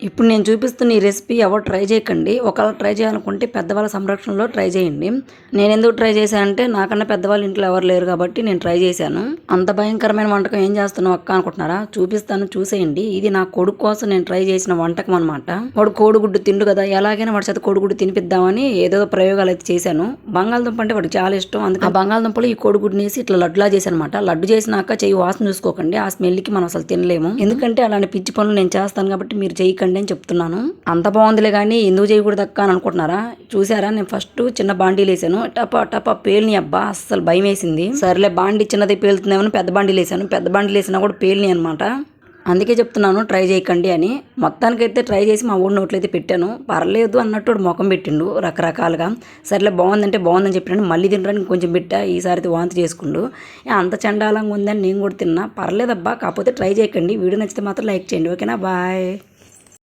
ఇప్పుడు నేను చూపిస్తున్న ఈ రెసిపీ ఎవరు ట్రై చేయకండి. ఒకవేళ ట్రై చేయాలనుకుంటే పెద్దవాళ్ళ సంరక్షణలో ట్రై చేయండి. నేను ఎందుకు ట్రై చేశానంటే నాకన్నా పెద్దవాళ్ళు ఇంట్లో ఎవరు లేరు కాబట్టి నేను ట్రై చేశాను. అంత భయంకరమైన వంటకం ఏం చేస్తున్నావు అక్క అనుకుంటున్నారా? చూపిస్తాను, చూసేయండి. ఇది నా కొడుకు కోసం నేను ట్రై చేసిన వంటకం అనమాట. వాడు కోడిగుడ్డు తిండు కదా, ఎలాగైనా వాడి చేత కోడిగుడ్డు తినిపిద్దామని ఏదో ప్రయోగాలు అయితే చేశాను. బంగాళదుంప అంటే వాడికి చాలా ఇష్టం. అందుకే ఆ బంగాళదుంపలు ఈ కోడిగుడ్డుని వేసి ఇట్లా లడ్డులా చేశాను అనమాట. లడ్డు చేసినాక చెయ్యి వాసన చూసుకోకండి, ఆ స్మెల్కి మనం అసలు తినలేము. ఎందుకంటే అలాంటి పిచ్చి పనులు నేను చేస్తాను కాబట్టి మీరు చేయకండి అని చెప్తున్నాను. అంత బాగుందిలే కానీ ఎందుకు చేయకూడదు అక్క అని అనుకుంటున్నారా? చూసారా, నేను ఫస్ట్ చిన్న బాండీలు వేసాను. టపా టపా పేలిని, అబ్బా అస్సలు భయం వేసింది. సరేలే బాండీ చిన్నది పేలుతుందేమో పెద్ద బాండీలు వేసాను. పెద్ద బాండీలు వేసినా కూడా పేలిని అనమాట. అందుకే చెప్తున్నాను ట్రై చేయకండి అని. మొత్తానికైతే ట్రై చేసి మా ఊడి నోట్లయితే పెట్టాను. పర్లేదు అన్నట్టు వాడు ముఖం పెట్టిండు రకరకాలుగా. సరేలే బాగుందంటే బాగుందని చెప్పినాను. మళ్ళీ తినడానికి కొంచెం పెట్టా. ఈసారి అయితే వాంతి చేసుకుండు. అంత చండాలంగా ఉందని నేను కూడా తిన్నా. పర్లేదబ్బా, కాకపోతే ట్రై చేయకండి. వీడియో నచ్చితే మాత్రం లైక్ చేయండి. ఓకేనా, బాయ్.